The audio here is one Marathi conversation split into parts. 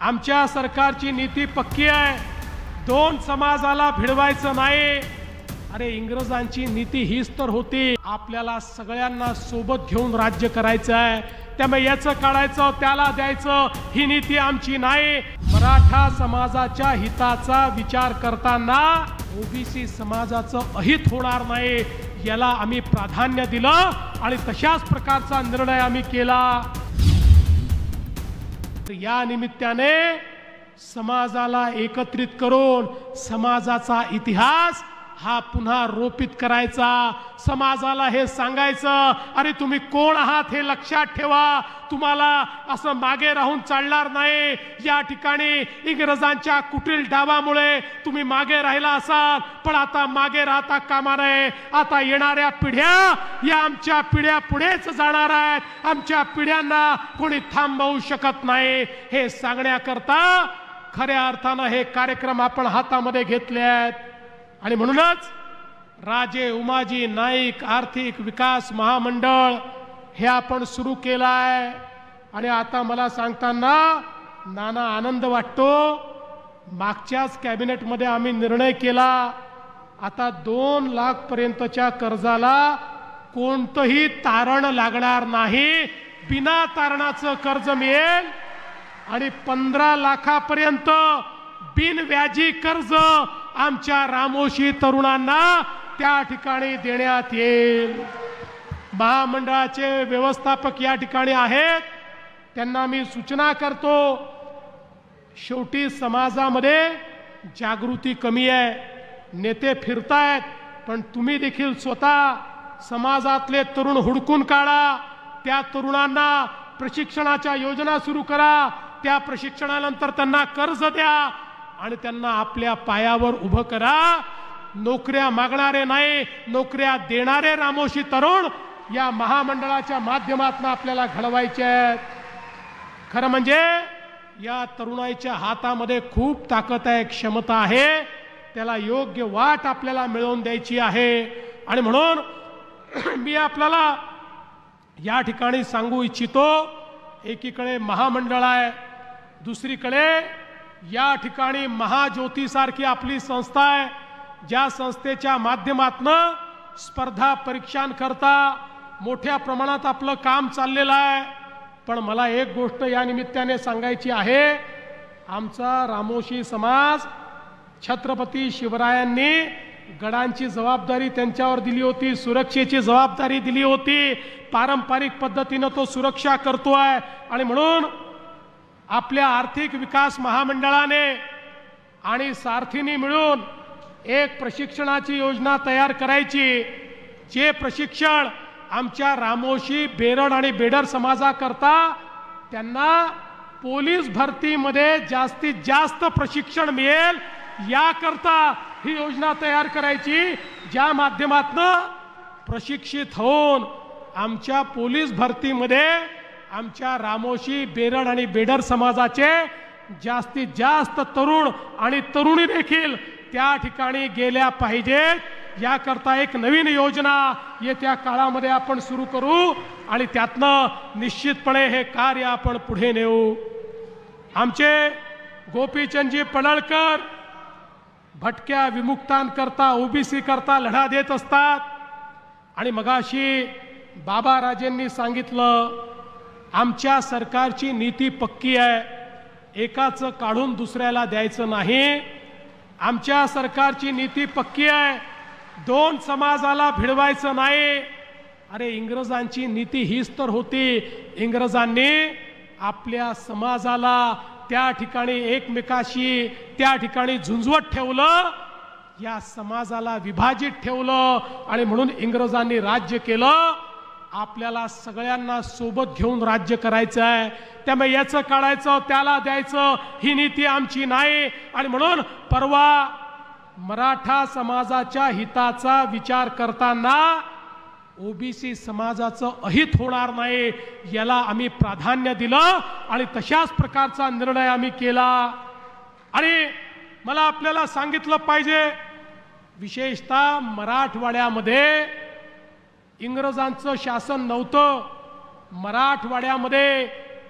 आमच्या सरकारची नीती पक्की आहे, दोन समाजाला भिडवायचं नाही। अरे इंग्रजांची नीती हीच तर होती, आपल्याला सगळ्यांना सोबत घेऊन राज्य करायचं आहे, त्यामुळे याचं काढायचं त्याला द्यायचं ही नीती आमची नाही। मराठा समाजाच्या हिताचा विचार करताना ओबीसी समाजाचं अहित होणार नाही याला आम्ही प्राधान्य दिलं आणि तशाच प्रकारचा निर्णय आम्ही केला। या निमित्ताने समाजाला एकत्रित करून समाजाचा इतिहास हा पुन्हा रोपित करायचा, समाजाला हे सांगायचं, अरे तुम्ही कोण आहात हे लक्षात ठेवा, तुम्हाला असं मागे राहून चालणार नाही। या ठिकाणी इंग्रजांच्या कुटील डावामुळे तुम्ही मागे राहिला असाल, पण आता मागे राहता कामा नये। आता येणाऱ्या पिढ्या या आमच्या पिढ्या पुढेच जाणार आहेत, आमच्या पिढ्यांना कोणी थांबवू शकत नाही। हे सांगण्याकरता खऱ्या अर्थानं हे कार्यक्रम आपण हातामध्ये घेतले आहेत आणि म्हणूनच राजे उमाजी नाईक आर्थिक विकास महामंडळ हे आपण सुरू केलं आहे। आणि आता मला सांगताना नाना आनंद वाटतो, मागच्याच कॅबिनेटमध्ये आम्ही निर्णय केला, आता 2 लाख पर्यंतच्या कर्जाला कोणतंही तारण लागणार नाही, बिना तारणाचं कर्ज मिळेल आणि 15 लाखापर्यंत बिनव्याजी कर्ज आमच्या रामोशी तरुणांना त्या ठिकाणी देण्यात येईल। महामंडळाचे व्यवस्थापक या ठिकाणी आहेत, त्यांना मी सूचना करतो, शेवटी समाजामध्ये जागृती कमी आहे, नेते फिरतायत, पण तुम्ही देखील स्वतः समाजातले तरुण हुडकून काढा, त्या तरुणांना प्रशिक्षणाच्या योजना सुरू करा, त्या प्रशिक्षणानंतर त्यांना कर्ज द्या आणि त्यांना आपल्या पायावर उभं करा। नोकऱ्या मागणारे नाही, नोकऱ्या देणारे रामोशी तरुण या महामंडळाच्या माध्यमातून आपल्याला घडवायचे आहेत। खरं म्हणजे या तरुणाईच्या हातामध्ये खूप ताकद आहे, क्षमता आहे, त्याला योग्य वाट आपल्याला मिळवून द्यायची आहे। आणि म्हणून मी आपल्याला या ठिकाणी सांगू इच्छितो, एकीकडे महामंडळ आहे, दुसरीकडे या ठिकाणी महाज्योती सारखी आपली संस्था आहे, ज्या संस्थेच्या माध्यमातून स्पर्धा परीक्षांकरता मोठ्या प्रमाणात आपलं काम चाललेलं आहे। पण मला एक गोष्ट या निमित्ताने सांगायची आहे, आमचा रामोशी समाज छत्रपती शिवरायांनी गडांची जबाबदारी त्यांच्यावर दिली होती, सुरक्षेची जबाबदारी दिली होती, पारंपरिक पद्धतीने तो सुरक्षा करतोय। आणि म्हणून आपल्या आर्थिक विकास महामंडळाने आणि सारथीने मिळून एक प्रशिक्षणाची योजना तयार करायची, जे प्रशिक्षण आमच्या रामोशी बेरड आणि बेडर समाजाकरता त्यांना पोलीस भरतीमध्ये जास्तीत जास्त प्रशिक्षण मिळेल याकरता ही योजना तयार करायची, ज्या माध्यमातून प्रशिक्षित होऊन आमच्या पोलीस भरतीमध्ये आमच्या रामोशी बेरड आणि बेडर समाजाचे जास्तीत जास्त तरुण आणि तरुणी देखील त्या ठिकाणी गेल्या पाहिजेत। याकरता एक नवीन योजना येत्या काळामध्ये आपण सुरू करू आणि त्यातनं निश्चितपणे हे कार्य आपण पुढे नेऊ। आमचे गोपीचंदजी पडळकर भटक्या विमुक्तांकरता ओबीसी करता लढा देत असतात आणि मगाशी बाबा राजेंनी सांगितलं, आमच्या सरकारची नीती पक्की आहे, एकाचं काढून दुसऱ्याला द्यायचं नाही। आमच्या सरकारची नीती पक्की आहे, दोन समाजाला भिडवायचं नाही। अरे इंग्रजांची नीती हीच तर होती, इंग्रजांनी आपल्या समाजाला त्या ठिकाणी एकमेकाशी त्या ठिकाणी झुंजवत ठेवलं, या समाजाला विभाजित ठेवलं आणि म्हणून इंग्रजांनी राज्य केलं। आपल्याला सगळ्यांना सोबत घेऊन राज्य करायचं आहे, त्यामुळे याचं काढायचं त्याला द्यायचं ही नीती आमची नाही। आणि म्हणून परवा मराठा समाजाच्या हिताचा विचार करताना ओबीसी समाजाचं अहित होणार नाही याला आम्ही प्राधान्य दिलं आणि तशाच प्रकारचा निर्णय आम्ही केला। आणि मला आपल्याला सांगितलं पाहिजे, विशेषतः मराठवाड्यामध्ये इंग्रजांचं शासन नव्हतं, मराठवाड्यामध्ये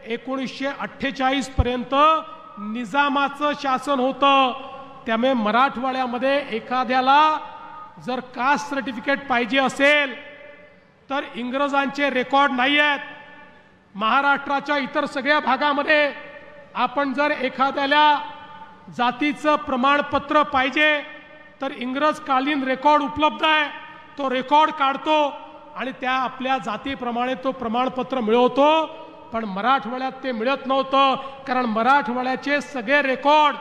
1948 पर्यंत निजामाचं शासन होतं, त्यामुळे मराठवाड्यामध्ये एखाद्याला जर कास्ट सर्टिफिकेट पाहिजे असेल तर इंग्रजांचे रेकॉर्ड नाही आहेत. महाराष्ट्राच्या इतर सगळ्या भागामध्ये आपण जर एखाद्याला जातीचं प्रमाणपत्र पाहिजे तर इंग्रजकालीन रेकॉर्ड उपलब्ध आहे, तो रेकॉर्ड काढतो आणि त्या आपल्या जातीप्रमाणे तो प्रमाणपत्र मिळवतो. पण मराठवाड्यात ते मिळत नव्हतं, कारण मराठवाड्याचे सगळे रेकॉर्ड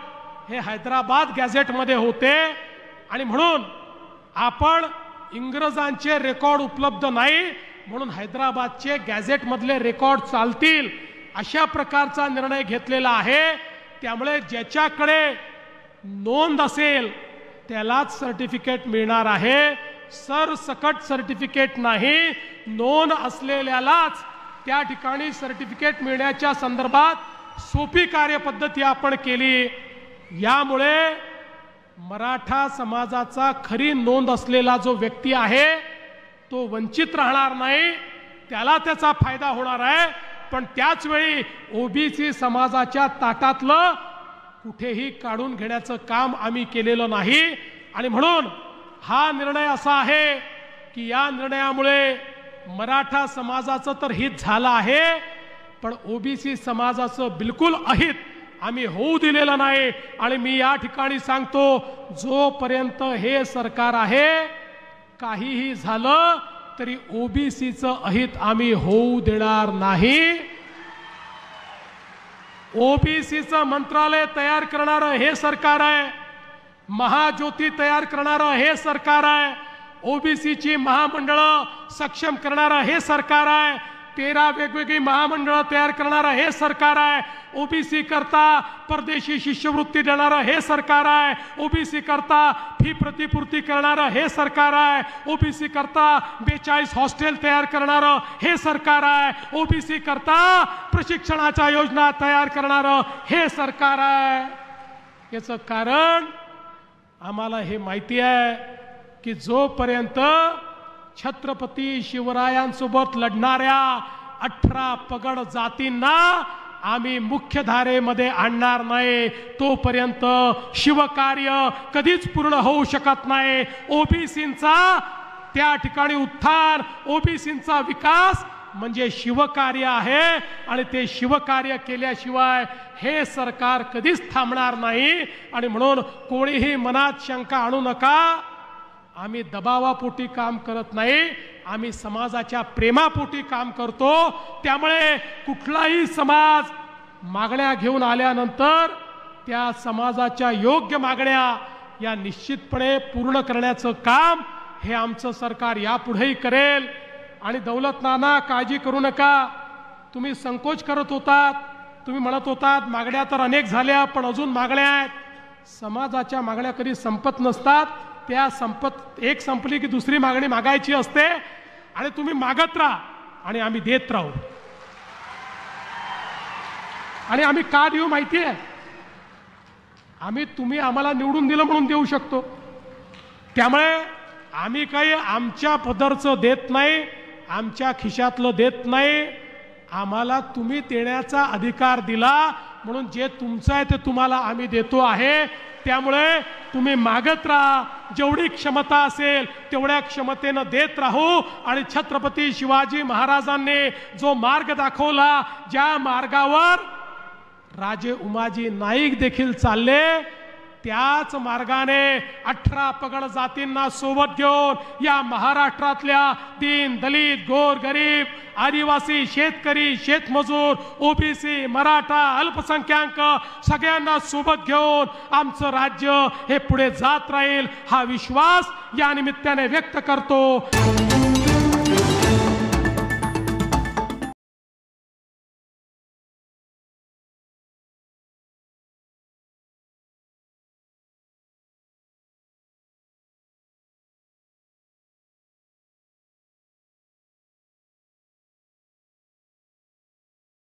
हे हैदराबाद गॅझेटमध्ये होते आणि म्हणून आपण इंग्रजांचे रेकॉर्ड उपलब्ध नाही म्हणून हैदराबादचे गॅझेटमधले रेकॉर्ड चालतील अशा प्रकारचा निर्णय घेतलेला आहे. त्यामुळे ज्याच्याकडे नोंद असेल त्यालाच सर्टिफिकेट मिळणार आहे. सरसकट सर्टिफिकेट नाही, नोंद असलेल्यालाच त्या ठिकाणी सर्टिफिकेट मिळण्याच्या संदर्भात सोपी कार्यपद्धती आपण केली. यामुळे मराठा समाजाचा खरी नोंद असलेला जो व्यक्ती आहे तो वंचित राहणार नाही, त्याला त्याचा फायदा होणार आहे. पण त्याच वेळी ओबीसी समाजाच्या ताटातलं कुठेही काढून घेण्याचं काम आम्ही केलेलं नाही. आणि म्हणून हा निर्णय असा आहे की या निर्णयामुळे मराठा समाजाचं तर हित झालं आहे, पण ओबीसी समाजाचं बिलकुल अहित आम्ही होऊ दिलेलं नाही. आणि मी या ठिकाणी सांगतो, जोपर्यंत हे सरकार आहे काहीही झालं तरी ओबीसीचं अहित आम्ही होऊ देणार नाही. ओबीसीचं मंत्रालय तयार करणारं हे सरकार आहे, महाज्योती तयार करणारं हे सरकार आहे, ओबीसीची महामंडळं सक्षम करणारं हे सरकार आहे, 13 वेगवेगळी महामंडळं तयार करणारं हे सरकार आहे, ओबीसी करता परदेशी शिष्यवृत्ती देणारं हे सरकार आहे, ओबीसी करता फी प्रतिपूर्ती करणारं हे सरकार आहे, ओबीसी करता 42 हॉस्टेल तयार करणारं हे सरकार आहे, ओबीसी करता प्रशिक्षणाच्या योजना तयार करणारं हे सरकार आहे. याचं कारण आम्हाला हे माहिती आहे की जोपर्यंत छत्रपती शिवरायांसोबत लढणाऱ्या 18 पगड जातींना आम्ही मुख्यधारेमध्ये आणणार नाही तोपर्यंत शिवकार्य कधीच पूर्ण होऊ शकत नाही. ओबीसींचा त्या ठिकाणी उत्थान, ओबीसींचा विकास म्हणजे शिवकार्य आहे आणि ते शिवकार्य केल्याशिवाय हे सरकार कधीच थांबणार नाही. आणि म्हणून कोणीही मनात शंका आणू नका, आम्ही दबावापोटी काम करत नाही, आम्ही समाजाच्या प्रेमापोटी काम करतो. त्यामुळे कुठलाही समाज मागण्या घेऊन आल्यानंतर त्या समाजाच्या योग्य मागण्या या निश्चितपणे पूर्ण करण्याचं काम हे आमचं सरकार यापुढेही करेल. आणि दौलत नाना, काळजी करू नका, तुम्ही संकोच करत होतात, तुम्ही म्हणत होतात मागण्या तर अनेक झाल्या पण अजून मागण्या आहेत. समाजाच्या मागण्या कधी संपत नसतात, त्या एक संपली की दुसरी मागणी मागायची असते आणि तुम्ही मागत राहा आणि आम्ही देत राहू. आणि आम्ही का देऊ माहिती आहे? तुम्ही आम्हाला निवडून दिलं म्हणून देऊ शकतो. त्यामुळे आम्ही काही आमच्या पदरचं देत नाही, आमच्या खिशातलं देत नाही. आम्हाला तुम्ही देण्याचा अधिकार दिला म्हणून जे तुमचं आहे ते तुम्हाला आम्ही देतो आहे. त्यामुळे तुम्ही मागत राहा, जेवढी क्षमता असेल तेवढ्या क्षमतेनं देत राहू. आणि छत्रपती शिवाजी महाराजांनी जो मार्ग दाखवला, ज्या मार्गावर राजे उमाजी नाईक देखील चालले, त्याच मार्गाने 18 पगड जातींना सोबत घेऊन या महाराष्ट्रातल्या दीन दलित, गोर गरीब, आदिवासी, शेतकरी, शेतमजूर, ओबीसी, मराठा, अल्पसंख्याक सगळ्यांना सोबत घेऊन आमचं राज्य हे पुढे जात राहील हा विश्वास या निमित्ताने व्यक्त करतो.